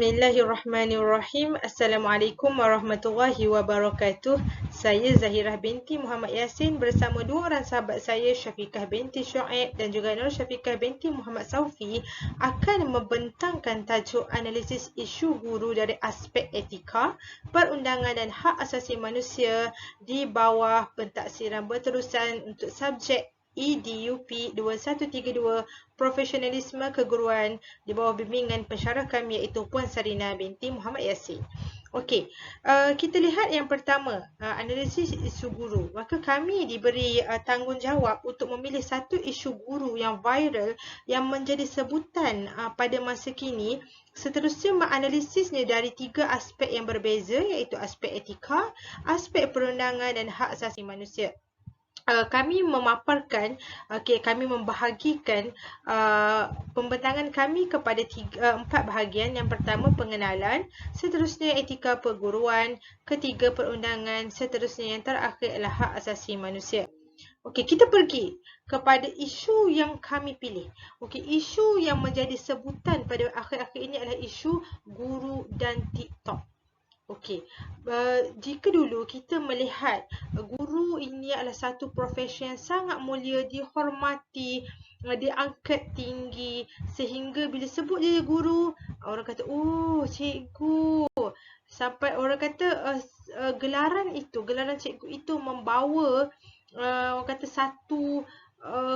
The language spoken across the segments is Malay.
Bismillahirrahmanirrahim. Assalamualaikum warahmatullahi wabarakatuh. Saya Zahirah binti Muhammad Yasin bersama dua orang sahabat saya, Syafiqah binti Syuaib dan juga Nur Syafiqah binti Muhammad Saufi, akan membentangkan tajuk analisis isu guru dari aspek etika, perundangan dan hak asasi manusia di bawah pentaksiran berterusan untuk subjek EDUP 2132 Profesionalisme Keguruan di bawah bimbingan pensyarah kami iaitu Puan Sarina binti Muhammad Yasin. Okey, kita lihat yang pertama, analisis isu guru. Maka kami diberi tanggungjawab untuk memilih satu isu guru yang viral yang menjadi sebutan pada masa kini. Seterusnya menganalisisnya dari tiga aspek yang berbeza iaitu aspek etika, aspek perundangan dan hak asasi manusia. Kami memaparkan, kami membahagikan pembentangan kami kepada empat bahagian. Yang pertama pengenalan, seterusnya etika perguruan, ketiga perundangan, seterusnya yang terakhir adalah hak asasi manusia. Okey, kita pergi kepada isu yang kami pilih. Okey, isu yang menjadi sebutan pada akhir-akhir ini adalah isu guru dan TikTok. Okey, jika dulu kita melihat guru ini adalah satu profesi yang sangat mulia, dihormati, diangkat tinggi, sehingga bila sebut dia guru, orang kata, oh cikgu. Sampai orang kata gelaran cikgu itu membawa orang kata satu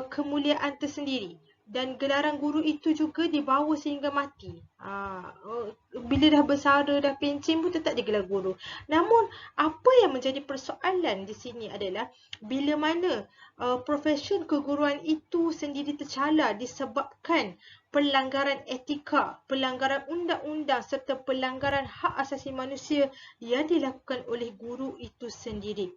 kemuliaan tersendiri. Dan gelaran guru itu juga dibawa sehingga mati. Bila dah bersara, dah pencen pun tetap dia gelar guru. Namun, apa yang menjadi persoalan di sini adalah bila mana profesion keguruan itu sendiri tercela disebabkan pelanggaran etika, pelanggaran undang-undang serta pelanggaran hak asasi manusia yang dilakukan oleh guru itu sendiri.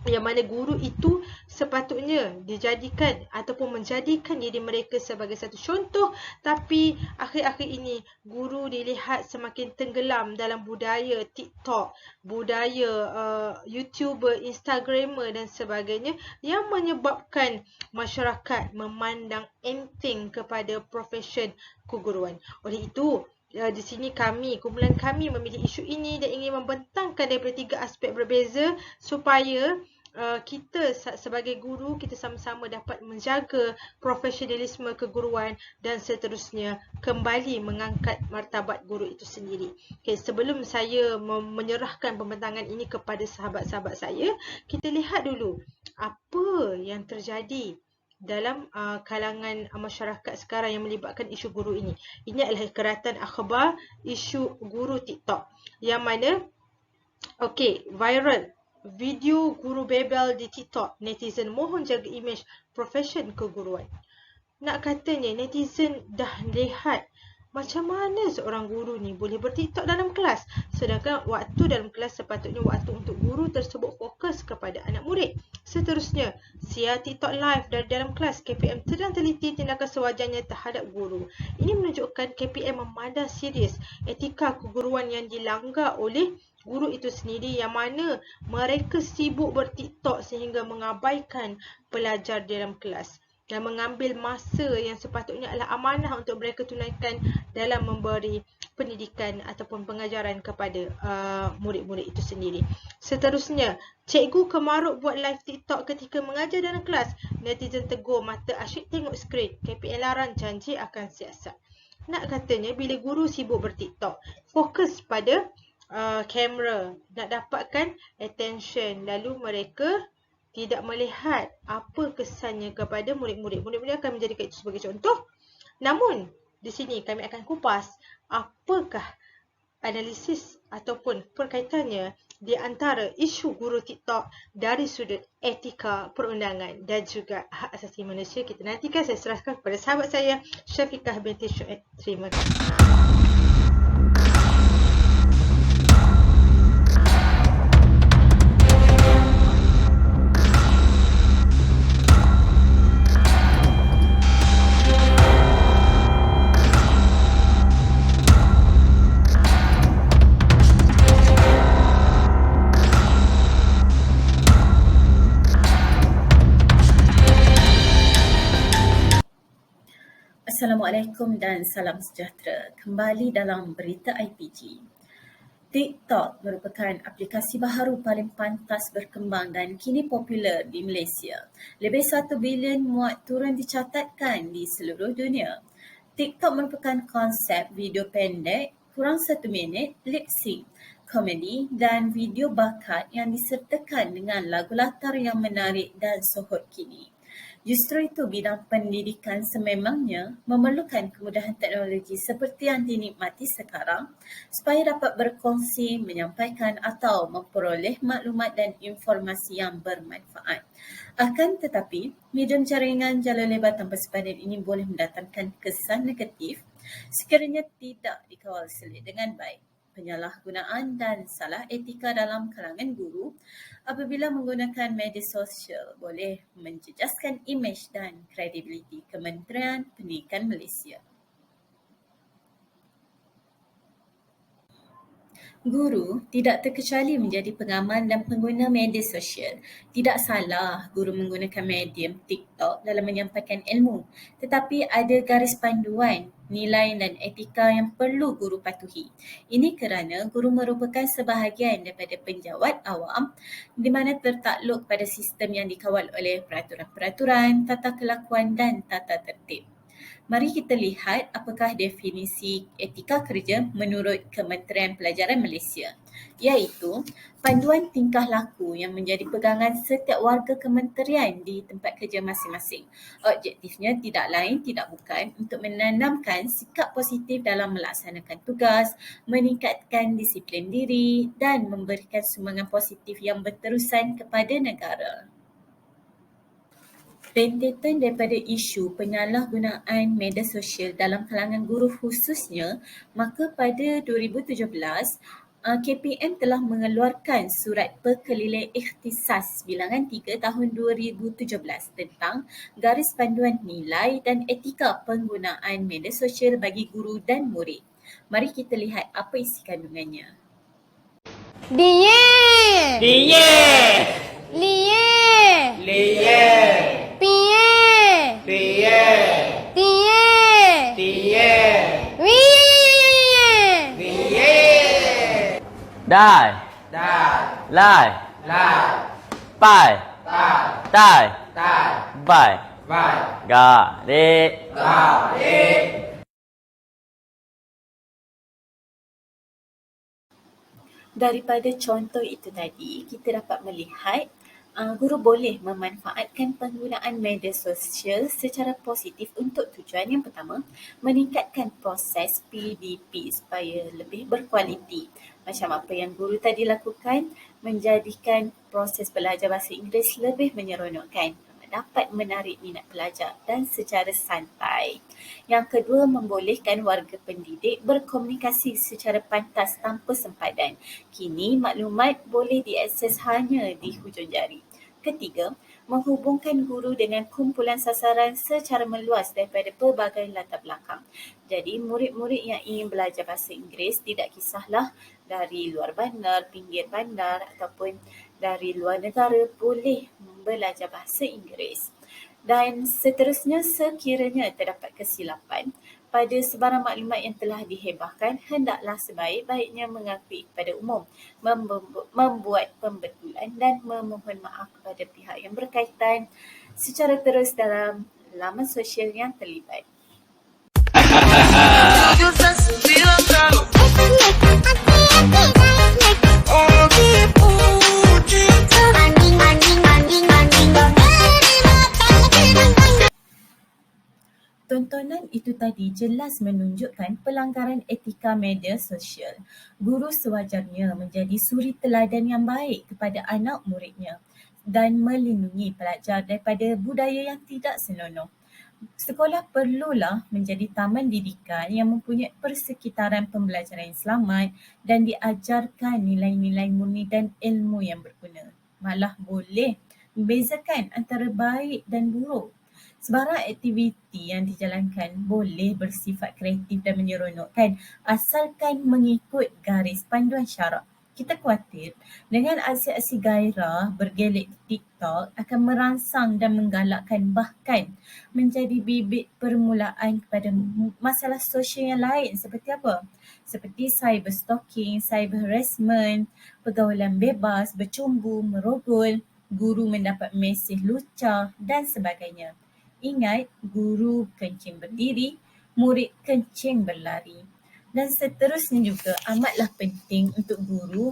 Yang mana guru itu sepatutnya dijadikan ataupun menjadikan diri mereka sebagai satu contoh, tapi akhir-akhir ini guru dilihat semakin tenggelam dalam budaya TikTok, budaya YouTuber, Instagramer dan sebagainya, yang menyebabkan masyarakat memandang enteng kepada profesion keguruan. Oleh itu, di sini kumpulan kami memilih isu ini dan ingin membentangkan daripada tiga aspek berbeza supaya kita sebagai guru, kita sama-sama dapat menjaga profesionalisme keguruan dan seterusnya kembali mengangkat martabat guru itu sendiri. Okay, sebelum saya menyerahkan pembentangan ini kepada sahabat-sahabat saya, kita lihat dulu apa yang terjadi dalam kalangan masyarakat sekarang yang melibatkan isu guru ini. Ini adalah keratan akhbar isu guru TikTok yang mana viral video guru bebel di TikTok. Netizen mohon jaga imej profesion keguruan. Nak katanya netizen dah lihat macam mana seorang guru ni boleh bertiktok dalam kelas, sedangkan waktu dalam kelas sepatutnya waktu untuk guru tersebut fokus kepada anak murid. Seterusnya, siar TikTok live dari dalam kelas. KPM sedang teliti tindakan sewajarnya terhadap guru. Ini menunjukkan KPM memandang serius etika keguruan yang dilanggar oleh guru itu sendiri, yang mana mereka sibuk bertiktok sehingga mengabaikan pelajar dalam kelas dan mengambil masa yang sepatutnya adalah amanah untuk mereka tunaikan dalam memberi pendidikan ataupun pengajaran kepada murid-murid itu sendiri. Seterusnya, cikgu kemaruk buat live TikTok ketika mengajar dalam kelas. Netizen tegur, mata asyik tengok skrin. KPM larang, janji akan siasat. Nak katanya bila guru sibuk bertiktok, fokus pada kamera, nak dapatkan attention, lalu mereka tidak melihat apa kesannya kepada murid-murid. Murid-murid akan menjadikan itu sebagai contoh. Namun, di sini kami akan kupas apakah analisis ataupun perkaitannya di antara isu guru TikTok dari sudut etika, perundangan dan juga hak asasi manusia. Kita nantikan, saya serahkan kepada sahabat saya, Syafiqah binti Syuaib. Terima kasih. Assalamualaikum dan salam sejahtera. Kembali dalam berita IPG. TikTok merupakan aplikasi baharu paling pantas berkembang dan kini popular di Malaysia. Lebih 1 bilion muat turun dicatatkan di seluruh dunia. TikTok merupakan konsep video pendek kurang 1 minit, lip sync, komedi dan video bakat yang disertakan dengan lagu latar yang menarik dan sohor kini. Justru itu bidang pendidikan sememangnya memerlukan kemudahan teknologi seperti yang dinikmati sekarang supaya dapat berkongsi, menyampaikan atau memperoleh maklumat dan informasi yang bermanfaat. Akan tetapi, medium jaringan jalur lebar tanpa sepadan ini boleh mendatangkan kesan negatif sekiranya tidak dikawal selit dengan baik. Penyalahgunaan dan salah etika dalam kalangan guru apabila menggunakan media sosial boleh menjejaskan imej dan kredibiliti Kementerian Pendidikan Malaysia. Guru tidak terkecuali menjadi pengamal dan pengguna media sosial. Tidak salah guru menggunakan medium TikTok dalam menyampaikan ilmu, tetapi ada garis panduan, nilai dan etika yang perlu guru patuhi. Ini kerana guru merupakan sebahagian daripada penjawat awam di mana tertakluk pada sistem yang dikawal oleh peraturan-peraturan, tata kelakuan dan tata tertib. Mari kita lihat apakah definisi etika kerja menurut Kementerian Pelajaran Malaysia, iaitu panduan tingkah laku yang menjadi pegangan setiap warga kementerian di tempat kerja masing-masing. Objektifnya tidak lain tidak bukan untuk menanamkan sikap positif dalam melaksanakan tugas, meningkatkan disiplin diri dan memberikan sumbangan positif yang berterusan kepada negara. Rentetan daripada isu penyalahgunaan media sosial dalam kalangan guru khususnya, maka pada 2017, KPM telah mengeluarkan surat perkeliling ikhtisas bilangan 3 tahun 2017 tentang garis panduan nilai dan etika penggunaan media sosial bagi guru dan murid. Mari kita lihat apa isi kandungannya. Dia Dia Lie Lie Pie Pie Tie Tie Wie Vie Dai, Dai lai, Lai pai, Tai tai, Tai bai, Vai ga, de. Ga E Daripada contoh itu tadi, kita dapat melihat guru boleh memanfaatkan penggunaan media sosial secara positif untuk tujuan yang pertama, meningkatkan proses PDP supaya lebih berkualiti. Macam apa yang guru tadi lakukan, menjadikan proses belajar bahasa Inggeris lebih menyeronokkan, dapat menarik minat pelajar dan secara santai. Yang kedua, membolehkan warga pendidik berkomunikasi secara pantas tanpa sempadan. Kini maklumat boleh diakses hanya di hujung jari. Ketiga, menghubungkan guru dengan kumpulan sasaran secara meluas daripada pelbagai latar belakang. Jadi, murid-murid yang ingin belajar bahasa Inggeris tidak kisahlah dari luar bandar, pinggir bandar ataupun dari luar negara boleh belajar bahasa Inggeris. Dan seterusnya, sekiranya terdapat kesilapan pada sebarang maklumat yang telah dihebahkan, hendaklah sebaik-baiknya mengakui kepada umum, membuat pembetulan dan memohon maaf kepada pihak yang berkaitan secara terus dalam laman sosial yang terlibat. Tontonan itu tadi jelas menunjukkan pelanggaran etika media sosial. Guru sewajarnya menjadi suri teladan yang baik kepada anak muridnya dan melindungi pelajar daripada budaya yang tidak senonoh. Sekolah perlulah menjadi taman didikan yang mempunyai persekitaran pembelajaran yang selamat dan diajarkan nilai-nilai murni dan ilmu yang berguna. Malah boleh membezakan antara baik dan buruk. Sebarang aktiviti yang dijalankan boleh bersifat kreatif dan menyeronokkan asalkan mengikut garis panduan syarak. Kita khawatir dengan aksi-aksi gairah bergelek di TikTok akan merangsang dan menggalakkan bahkan menjadi bibit permulaan kepada masalah sosial yang lain seperti apa? Seperti cyber stalking, cyber harassment, pergaulan bebas, bercumbu, merogol, guru mendapat mesej lucah dan sebagainya. Ingat, guru kencing berdiri, murid kencing berlari. Dan seterusnya juga amatlah penting untuk guru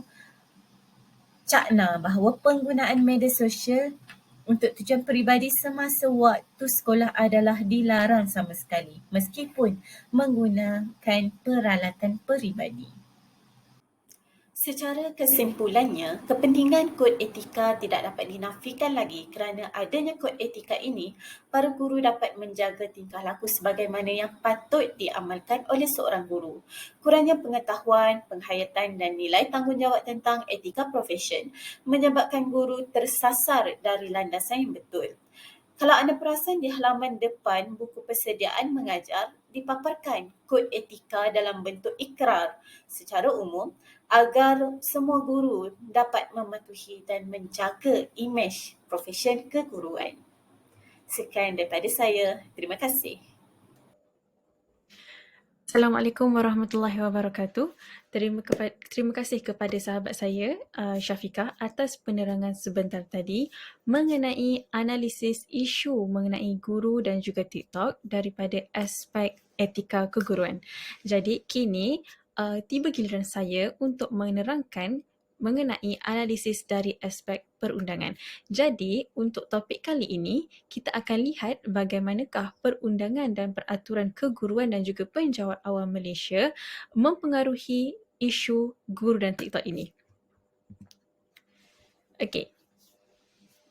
cakna bahawa penggunaan media sosial untuk tujuan peribadi semasa waktu sekolah adalah dilarang sama sekali meskipun menggunakan peralatan peribadi. Secara kesimpulannya, kepentingan kod etika tidak dapat dinafikan lagi kerana adanya kod etika ini, para guru dapat menjaga tingkah laku sebagaimana yang patut diamalkan oleh seorang guru. Kurangnya pengetahuan, penghayatan dan nilai tanggungjawab tentang etika profesion menyebabkan guru tersasar dari landasan yang betul. Kalau anda perasan di halaman depan buku persediaan mengajar, dipaparkan kod etika dalam bentuk ikrar secara umum agar semua guru dapat mematuhi dan menjaga imej profesion keguruan. Sekian daripada saya. Terima kasih. Assalamualaikum warahmatullahi wabarakatuh. Terima kasih kepada sahabat saya, Syafiqah, atas penerangan sebentar tadi mengenai analisis isu mengenai guru dan juga TikTok daripada aspek etika keguruan. Jadi kini tiba giliran saya untuk menerangkan mengenai analisis dari aspek perundangan. Jadi, untuk topik kali ini, kita akan lihat bagaimanakah perundangan dan peraturan keguruan dan juga penjawat awam Malaysia mempengaruhi isu guru dan TikTok ini. Okey.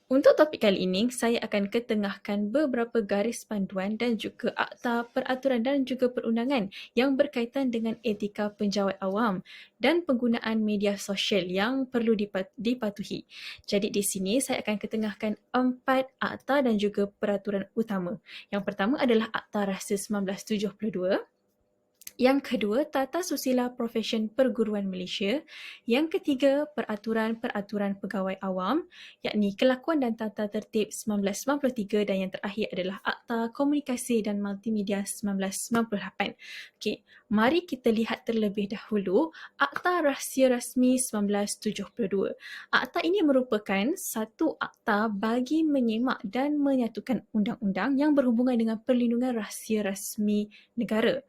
Untuk topik kali ini, saya akan ketengahkan beberapa garis panduan dan juga akta peraturan dan juga perundangan yang berkaitan dengan etika penjawat awam dan penggunaan media sosial yang perlu dipatuhi. Jadi di sini saya akan ketengahkan 4 akta dan juga peraturan utama. Yang pertama adalah Akta Rahsia 1972. Yang kedua, Tata Susila Profesion Perguruan Malaysia. Yang ketiga, Peraturan-Peraturan Pegawai Awam, yakni Kelakuan dan Tata Tertib 1993, dan yang terakhir adalah Akta Komunikasi dan Multimedia 1998. Okey, mari kita lihat terlebih dahulu Akta Rahsia Rasmi 1972. Akta ini merupakan satu akta bagi menyemak dan menyatukan undang-undang yang berhubungan dengan perlindungan rahsia rasmi negara.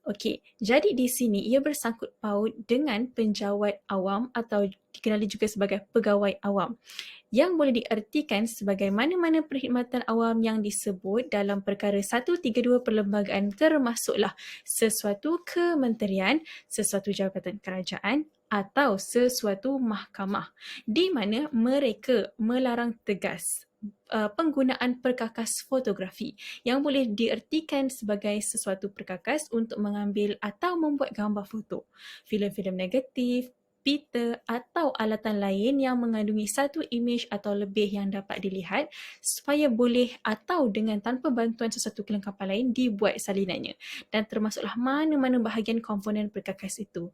Okey, jadi di sini ia bersangkut paut dengan penjawat awam atau dikenali juga sebagai pegawai awam yang boleh diartikan sebagai mana-mana perkhidmatan awam yang disebut dalam perkara 132 perlembagaan termasuklah sesuatu kementerian, sesuatu jabatan kerajaan atau sesuatu mahkamah di mana mereka melarang tegas penggunaan perkakas fotografi yang boleh diartikan sebagai sesuatu perkakas untuk mengambil atau membuat gambar foto, filem-filem negatif, pita atau alatan lain yang mengandungi satu imej atau lebih yang dapat dilihat supaya boleh atau dengan tanpa bantuan sesuatu kelengkapan lain dibuat salinannya dan termasuklah mana-mana bahagian komponen perkakas itu.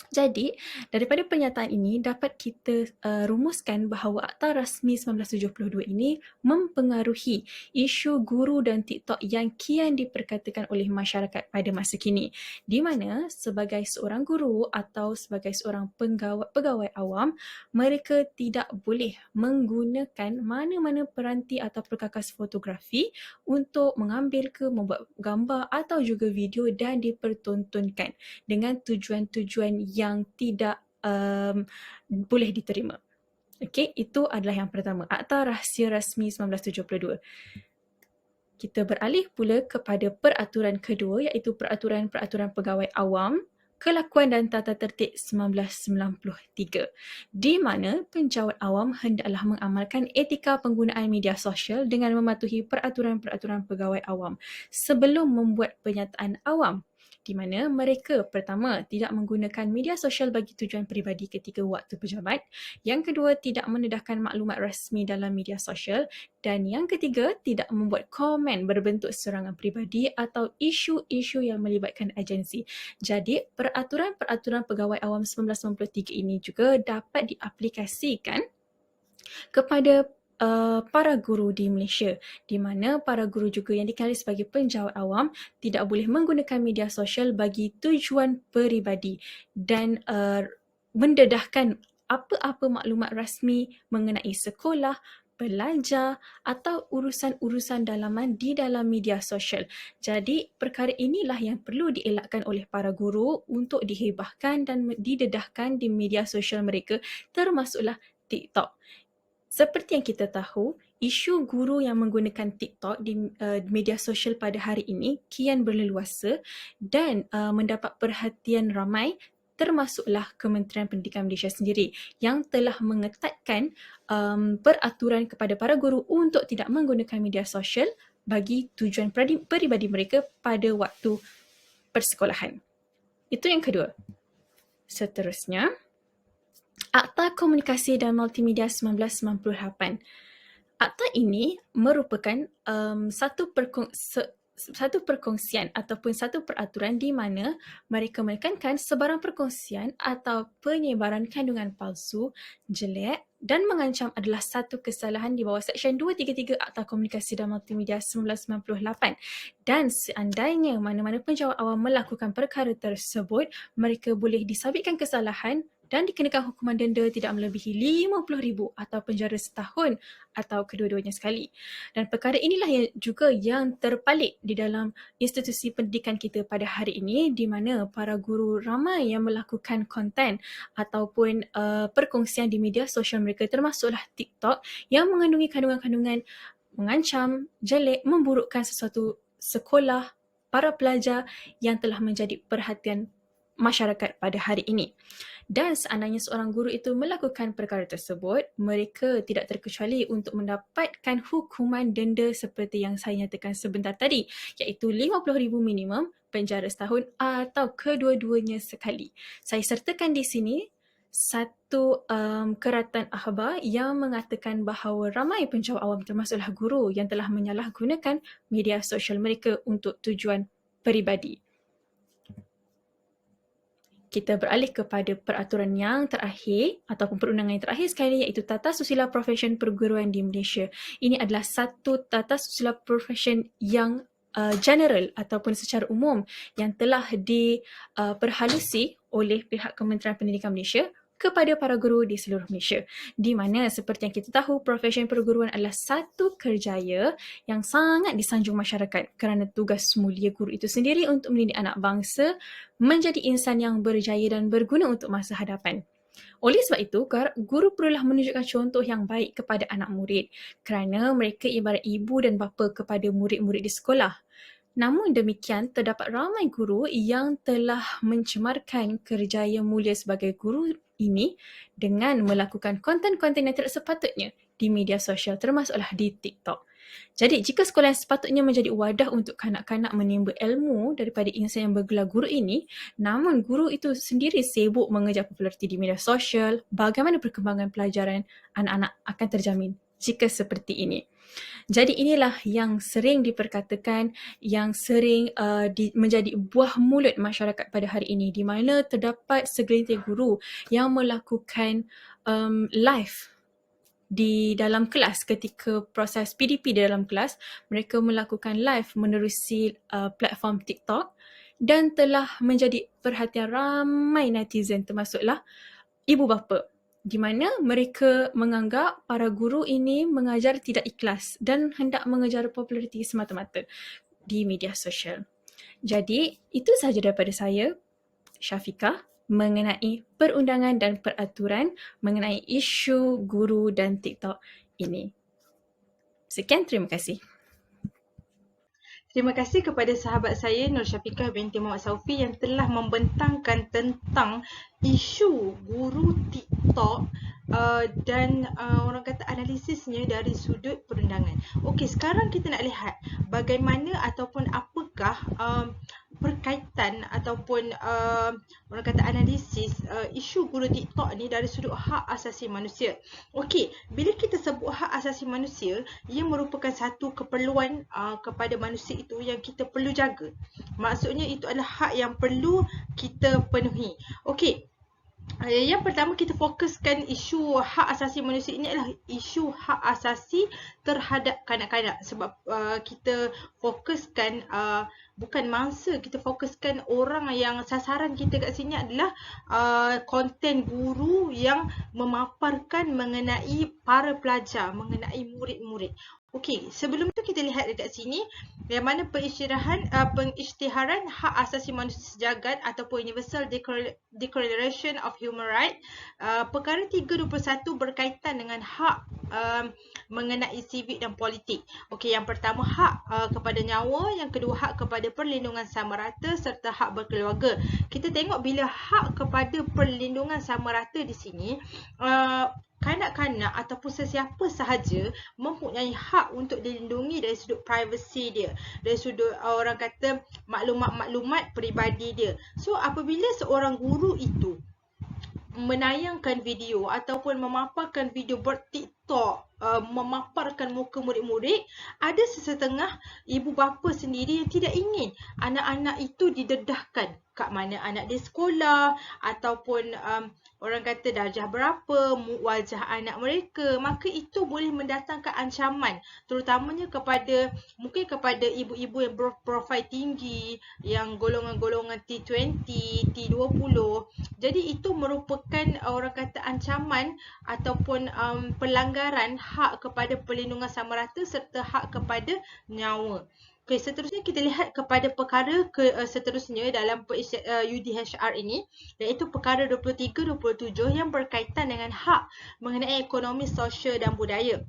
Jadi, daripada pernyataan ini dapat kita rumuskan bahawa Akta Rasmi 1972 ini mempengaruhi isu guru dan TikTok yang kian diperkatakan oleh masyarakat pada masa kini. Di mana sebagai seorang guru atau sebagai seorang pegawai awam, mereka tidak boleh menggunakan mana-mana peranti atau perkakas fotografi untuk mengambil ke membuat gambar atau juga video dan dipertontonkan dengan tujuan-tujuan yang tidak boleh diterima. Okey, itu adalah yang pertama, Akta Rahsia Rasmi 1972. Kita beralih pula kepada peraturan kedua iaitu Peraturan-Peraturan Pegawai Awam, Kelakuan dan Tata Tertib 1993, di mana penjawat awam hendaklah mengamalkan etika penggunaan media sosial dengan mematuhi peraturan-peraturan pegawai awam sebelum membuat pernyataan awam di mana mereka pertama tidak menggunakan media sosial bagi tujuan peribadi ketika waktu pejabat, yang kedua tidak mendedahkan maklumat rasmi dalam media sosial, dan yang ketiga tidak membuat komen berbentuk serangan peribadi atau isu-isu yang melibatkan agensi. Jadi peraturan-peraturan Pegawai Awam 1993 ini juga dapat diaplikasikan kepada para guru di Malaysia, di mana para guru juga yang dikenali sebagai penjawat awam tidak boleh menggunakan media sosial bagi tujuan peribadi dan mendedahkan apa-apa maklumat rasmi mengenai sekolah, pelajar atau urusan-urusan dalaman di dalam media sosial. Jadi perkara inilah yang perlu dielakkan oleh para guru untuk dihebahkan dan didedahkan di media sosial mereka, termasuklah TikTok. Seperti yang kita tahu, isu guru yang menggunakan TikTok di media sosial pada hari ini kian berleluasa dan mendapat perhatian ramai, termasuklah Kementerian Pendidikan Malaysia sendiri yang telah mengetatkan peraturan kepada para guru untuk tidak menggunakan media sosial bagi tujuan peribadi mereka pada waktu persekolahan. Itu yang kedua. Seterusnya, Akta Komunikasi dan Multimedia 1998. Akta ini merupakan satu perkongsian ataupun satu peraturan di mana mereka menekankan sebarang perkongsian atau penyebaran kandungan palsu, jelek dan mengancam adalah satu kesalahan di bawah Seksyen 233 Akta Komunikasi dan Multimedia 1998. Dan seandainya mana-mana penjawat awam melakukan perkara tersebut, mereka boleh disabitkan kesalahan dan dikenakan hukuman denda tidak melebihi RM50,000 atau penjara setahun atau kedua-duanya sekali. Dan perkara inilah yang terpalit di dalam institusi pendidikan kita pada hari ini, di mana para guru ramai yang melakukan konten ataupun perkongsian di media sosial mereka, termasuklah TikTok, yang mengandungi kandungan-kandungan mengancam, jelek, memburukkan sesuatu sekolah, para pelajar yang telah menjadi perhatian masyarakat pada hari ini. Dan seandainya seorang guru itu melakukan perkara tersebut, mereka tidak terkecuali untuk mendapatkan hukuman denda seperti yang saya nyatakan sebentar tadi, iaitu RM50,000 minimum, penjara setahun atau kedua-duanya sekali. Saya sertakan di sini satu keratan akhbar yang mengatakan bahawa ramai penjawat awam termasuklah guru yang telah menyalahgunakan media sosial mereka untuk tujuan peribadi. Kita beralih kepada peraturan yang terakhir ataupun perundangan yang terakhir sekali, iaitu Tata Susila Profession Perguruan di Malaysia. Ini adalah satu Tata Susila Profession yang general ataupun secara umum yang telah diperhalusi oleh pihak Kementerian Pendidikan Malaysia kepada para guru di seluruh Malaysia. Di mana seperti yang kita tahu, profesyen perguruan adalah satu kerjaya yang sangat disanjung masyarakat kerana tugas mulia guru itu sendiri untuk mendidik anak bangsa menjadi insan yang berjaya dan berguna untuk masa hadapan. Oleh sebab itu, guru perlulah menunjukkan contoh yang baik kepada anak murid kerana mereka ibarat ibu dan bapa kepada murid-murid di sekolah. Namun demikian, terdapat ramai guru yang telah mencemarkan kerjaya mulia sebagai guru ini dengan melakukan konten-konten yang tidak sepatutnya di media sosial, termasuklah di TikTok. Jadi, jika sekolah yang sepatutnya menjadi wadah untuk kanak-kanak menimba ilmu daripada insan yang bergelar guru ini, namun guru itu sendiri sibuk mengejar populariti di media sosial, bagaimana perkembangan pelajaran anak-anak akan terjamin jika seperti ini. Jadi inilah yang sering diperkatakan, yang sering menjadi buah mulut masyarakat pada hari ini, di mana terdapat segelintir guru yang melakukan live di dalam kelas ketika proses PDP di dalam kelas. Mereka melakukan live menerusi platform TikTok dan telah menjadi perhatian ramai netizen, termasuklah ibu bapa, di mana mereka menganggap para guru ini mengajar tidak ikhlas dan hendak mengejar populariti semata-mata di media sosial. Jadi, itu sahaja daripada saya, Syafiqah, mengenai perundangan dan peraturan mengenai isu guru dan TikTok ini. Sekian, terima kasih. Terima kasih kepada sahabat saya Nur Syafiqah binti Muhammad Saufi yang telah membentangkan tentang isu guru TikTok dan orang kata analisisnya dari sudut perundangan. Okey, sekarang kita nak lihat bagaimana ataupun apakah berkaitan ataupun orang kata analisis isu guru TikTok ni dari sudut hak asasi manusia. Okey, bila kita sebut hak asasi manusia, ia merupakan satu keperluan kepada manusia itu yang kita perlu jaga. Maksudnya itu adalah hak yang perlu kita penuhi. Okey. Yang pertama, kita fokuskan isu hak asasi manusia ini adalah isu hak asasi terhadap kanak-kanak, sebab kita fokuskan bukan mangsa, kita fokuskan orang yang sasaran kita kat sini adalah konten guru yang memaparkan mengenai para pelajar, mengenai murid-murid. Okey, sebelum tu kita lihat dekat sini yang mana pengisytiharan hak asasi manusia sejagat ataupun Universal Declaration of Human Rights, perkara 321 berkaitan dengan hak mengenai sivik dan politik. Okey, yang pertama hak kepada nyawa, yang kedua hak kepada perlindungan sama rata serta hak berkeluarga. Kita tengok bila hak kepada perlindungan sama rata di sini, kanak-kanak ataupun sesiapa sahaja mempunyai hak untuk dilindungi dari sudut privacy dia, dari sudut orang kata maklumat-maklumat peribadi dia. So apabila seorang guru itu menayangkan video ataupun memaparkan video ber-TikTok, memaparkan muka murid-murid, ada sesetengah ibu bapa sendiri yang tidak ingin anak-anak itu didedahkan kat mana anak dia sekolah ataupun orang kata darjah berapa, wajah anak mereka, maka itu boleh mendatangkan ancaman terutamanya mungkin kepada ibu-ibu yang berprofil tinggi, yang golongan-golongan T20, T20. Jadi itu merupakan orang kata ancaman ataupun pelanggaran hak kepada perlindungan sama rata serta hak kepada nyawa. Okey, seterusnya kita lihat kepada perkara seterusnya dalam UDHR ini, iaitu perkara 23-27 yang berkaitan dengan hak mengenai ekonomi, sosial dan budaya.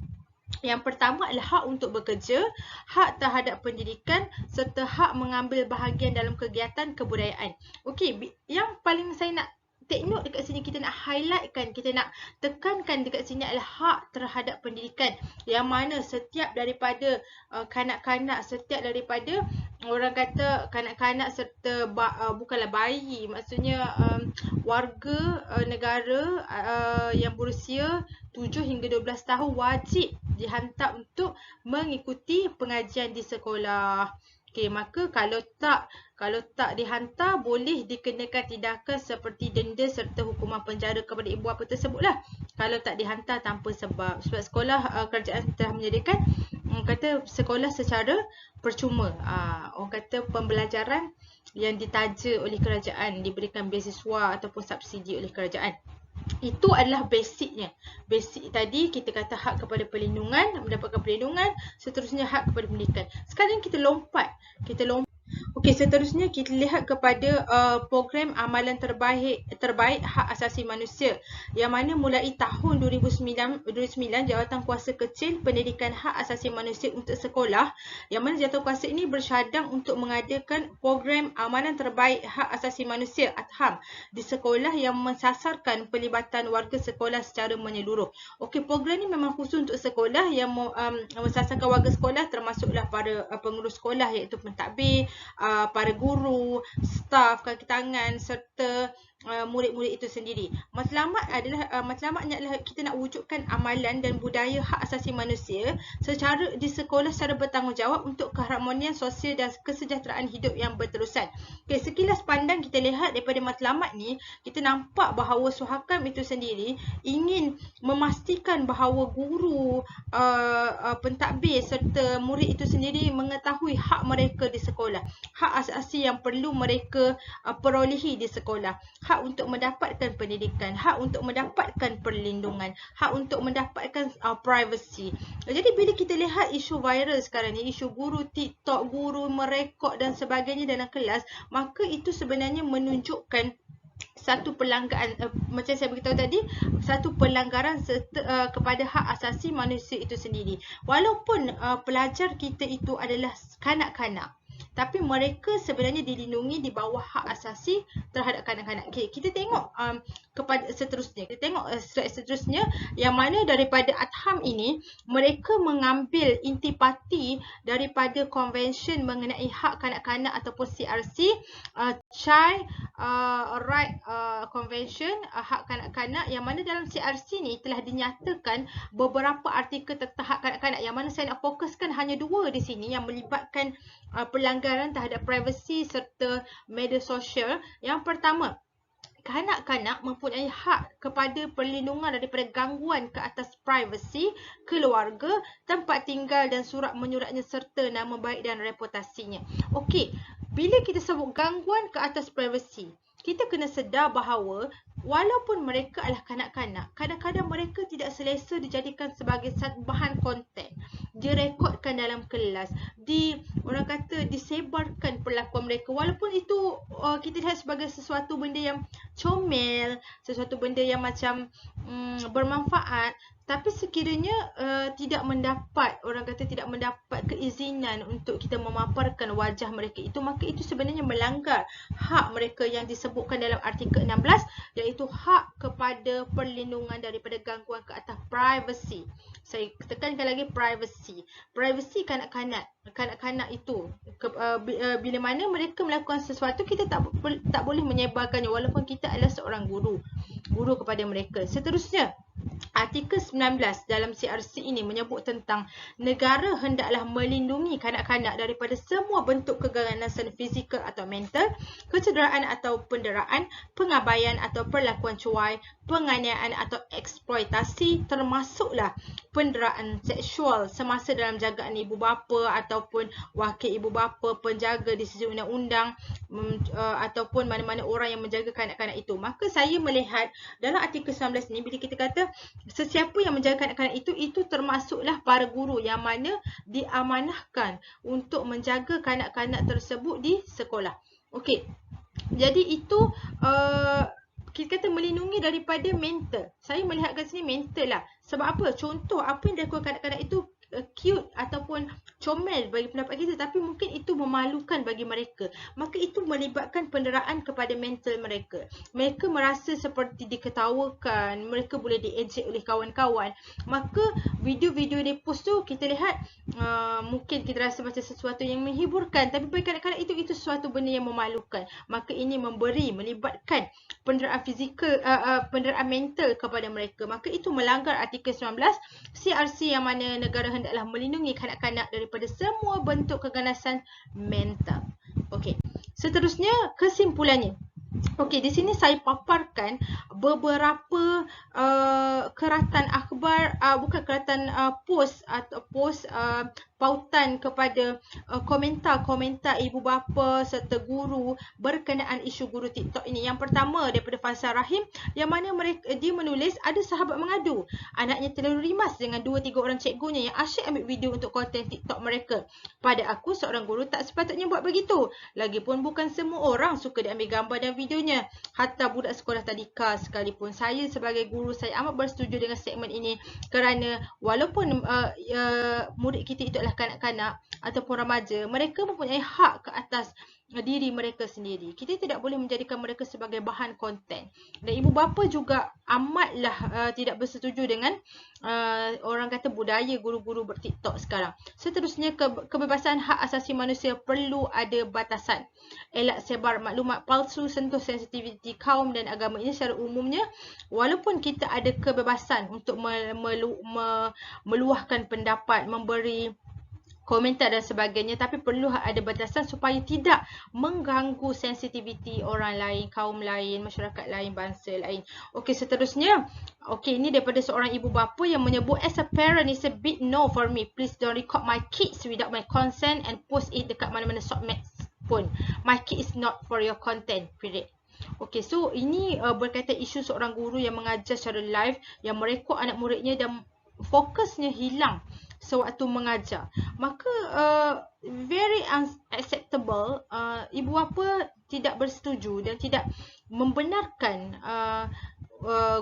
Yang pertama adalah hak untuk bekerja, hak terhadap pendidikan serta hak mengambil bahagian dalam kegiatan kebudayaan. Okey, yang paling saya nak take note dekat sini, kita nak highlightkan, kita nak tekankan dekat sini adalah hak terhadap pendidikan, yang mana setiap daripada kanak-kanak, setiap daripada orang kata kanak-kanak serta bukanlah bayi, maksudnya warga negara yang berusia 7 hingga 12 tahun wajib dihantar untuk mengikuti pengajian di sekolah. Okey, maka kalau tak dihantar, boleh dikenakan tindakan seperti denda serta hukuman penjara kepada ibu bapa tersebutlah. Kalau tak dihantar tanpa sebab. Sebab sekolah kerajaan telah menyediakan kata sekolah secara percuma. Orang kata pembelajaran yang ditaja oleh kerajaan, diberikan beasiswa ataupun subsidi oleh kerajaan. Itu adalah basicnya. Basic tadi kita kata hak kepada perlindungan, mendapatkan perlindungan, seterusnya hak kepada pendidikan. Sekarang kita lompat. Okey, seterusnya kita lihat kepada program amalan terbaik hak asasi manusia, yang mana mulai tahun 2009 Jawatan Kuasa Kecil Pendidikan Hak Asasi Manusia untuk Sekolah, yang mana jawatan kuasa ini bersyadang untuk mengadakan program amalan terbaik hak asasi manusia (ATHAM) di sekolah yang mensasarkan pelibatan warga sekolah secara menyeluruh. Okey, program ini memang khusus untuk sekolah yang mensasarkan warga sekolah, termasuklah para pengurus sekolah iaitu pentadbir, para guru, staf, kaki tangan serta murid-murid itu sendiri. Matlamatnya adalah kita nak wujudkan amalan dan budaya hak asasi manusia di sekolah secara bertanggungjawab untuk keharmonian sosial dan kesejahteraan hidup yang berterusan. Okay, sekilas pandang kita lihat daripada matlamat ni, kita nampak bahawa Suhakam itu sendiri ingin memastikan bahawa guru, pentadbir serta murid itu sendiri mengetahui hak mereka di sekolah, hak asasi yang perlu mereka perolehi di sekolah, hak untuk mendapatkan pendidikan, hak untuk mendapatkan perlindungan, hak untuk mendapatkan privacy. Jadi bila kita lihat isu viral sekarang ni, isu guru TikTok, guru merekod dan sebagainya dalam kelas, maka itu sebenarnya menunjukkan satu pelanggaran, macam saya beritahu tadi, satu pelanggaran kepada hak asasi manusia itu sendiri. Walaupun pelajar kita itu adalah kanak-kanak, tapi mereka sebenarnya dilindungi di bawah hak asasi terhadap kanak-kanak. Okay, kita tengok kepada seterusnya. Kita tengok slide seterusnya yang mana daripada Adham ini mereka mengambil intipati daripada konvensyen mengenai hak kanak-kanak ataupun CRC, Child Right Convention, hak kanak-kanak, yang mana dalam CRC ni telah dinyatakan beberapa artikel tentang hak kanak-kanak, yang mana saya nak fokuskan hanya 2 di sini yang melibatkan pelanggaran terhadap privasi serta media sosial. Yang pertama, kanak-kanak mempunyai hak kepada perlindungan daripada gangguan ke atas privasi, keluarga, tempat tinggal dan surat menyuratnya serta nama baik dan reputasinya. Okey, bila kita sebut gangguan ke atas privasi, kita kena sedar bahawa walaupun mereka adalah kanak-kanak, kadang-kadang mereka tidak selesa dijadikan sebagai bahan konten, direkodkan dalam kelas, orang kata disebarkan perlakuan mereka, walaupun itu kita lihat sebagai sesuatu benda yang comel, sesuatu benda yang macam bermanfaat, tapi sekiranya tidak mendapat keizinan untuk kita memaparkan wajah mereka itu, maka itu sebenarnya melanggar hak mereka yang disebutkan dalam artikel 16, iaitu hak kepada perlindungan daripada gangguan ke atas privasi. Saya tekankan lagi privasi. Privasi kanak-kanak itu bila mana mereka melakukan sesuatu, kita tak boleh menyebarkannya walaupun kita adalah seorang guru kepada mereka. Seterusnya, artikel 19 dalam CRC ini menyebut tentang negara hendaklah melindungi kanak-kanak daripada semua bentuk keganasan fizikal atau mental, kecederaan atau penderaan, pengabaian atau perlakuan cuai, penganiayaan atau eksploitasi, termasuklah penderaan seksual semasa dalam jagaan ibu bapa ataupun wakil ibu bapa, penjaga di sisi undang-undang, ataupun mana-mana orang yang menjaga kanak-kanak itu. Maka saya melihat dalam artikel 19 ni, bila kita kata sesiapa yang menjaga kanak-kanak itu termasuklah para guru yang mana diamanahkan untuk menjaga kanak-kanak tersebut di sekolah. Okey, jadi itu kita kata melindungi daripada mental. Saya melihat kat sini mental lah. Sebab apa? Contoh apa yang dilakukan kanak-kanak itu cute ataupun comel bagi pendapat kita, tapi mungkin itu memalukan bagi mereka. Maka itu melibatkan penderaan kepada mental mereka. Mereka merasa seperti diketawakan, mereka boleh diejek oleh kawan-kawan. Maka video-video dia post tu kita lihat mungkin kita rasa macam sesuatu yang menghiburkan, tapi bagi kanak-kanak itu sesuatu benda yang memalukan. Maka ini melibatkan penderaan fizikal, penderaan mental kepada mereka. Maka itu melanggar artikel 19 CRC, yang mana negara hendaklah melindungi kanak-kanak daripada semua bentuk keganasan mental. Okey. Seterusnya, kesimpulannya. Okey, di sini saya paparkan beberapa keratan akhbar, bukan keratan post atau pautan kepada komentar-komentar ibu bapa serta guru berkenaan isu guru TikTok ini. Yang pertama daripada Faisal Rahim, yang mana dia menulis, ada sahabat mengadu anaknya terlalu rimas dengan 2-3 orang cikgunya yang asyik ambil video untuk konten TikTok mereka. Pada aku, seorang guru tak sepatutnya buat begitu. Lagipun bukan semua orang suka diambil gambar dan videonya. Hatta budak sekolah tadika sekalipun. Saya sebagai guru, saya amat bersetuju dengan segmen ini, kerana walaupun murid kita itu adalah kanak-kanak ataupun remaja, mereka mempunyai hak ke atas diri mereka sendiri. Kita tidak boleh menjadikan mereka sebagai bahan konten. Dan ibu bapa juga amatlah tidak bersetuju dengan orang kata budaya guru-guru ber-TikTok sekarang. Seterusnya, kebebasan hak asasi manusia perlu ada batasan. Elak sebar maklumat palsu, sentuh sensitiviti kaum dan agama ini secara umumnya. Walaupun kita ada kebebasan untuk meluahkan pendapat, memberi komentar dan sebagainya, tapi perlu ada batasan supaya tidak mengganggu sensitiviti orang lain, kaum lain, masyarakat lain, bangsa lain. Okey, seterusnya. Okey, ini daripada seorang ibu bapa yang menyebut, as a parent is a big no for me. Please don't record my kids without my consent and post it dekat mana-mana sosmed pun. My kid is not for your content, period. Okey, so ini berkaitan isu seorang guru yang mengajar secara live, yang merekod anak muridnya dan fokusnya hilang sewaktu mengajar. Maka very unacceptable. Ibu bapa tidak bersetuju dan tidak membenarkan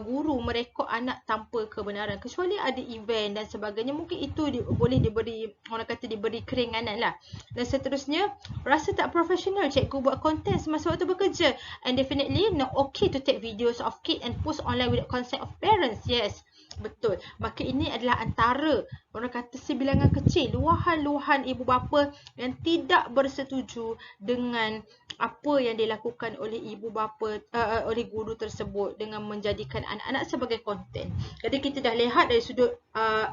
guru merekod anak tanpa kebenaran, kecuali ada event dan sebagainya. Mungkin itu boleh diberi, orang kata diberi keringanan lah. Dan seterusnya, rasa tak profesional cikgu buat konten semasa waktu bekerja, and definitely not okay to take videos of kid and post online without consent of parents. Yes, betul. Maka ini adalah antara, orang kata, sebilangan kecil luahan-luahan ibu bapa yang tidak bersetuju dengan apa yang dilakukan oleh ibu bapa, oleh guru tersebut dengan menjadikan anak-anak sebagai konten. Jadi kita dah lihat dari sudut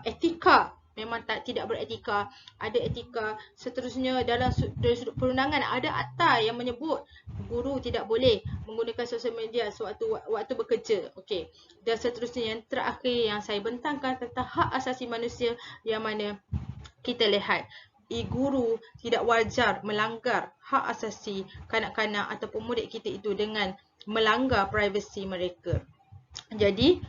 etika, memang tidak beretika, ada etika. Seterusnya dari sudut perundangan, ada akta yang menyebut guru tidak boleh menggunakan sosial media waktu bekerja. Okey. Dan seterusnya, yang terakhir yang saya bentangkan tentang hak asasi manusia, yang mana kita lihat guru tidak wajar melanggar hak asasi kanak-kanak ataupun murid kita itu dengan melanggar privasi mereka. Jadi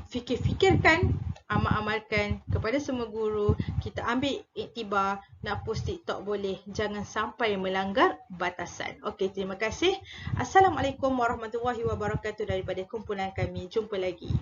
fikirkan, amalkan kepada semua guru. Kita ambil iktibar, nak post TikTok boleh, jangan sampai melanggar batasan. Okey, terima kasih. Assalamualaikum warahmatullahi wabarakatuh daripada kumpulan kami. Jumpa lagi.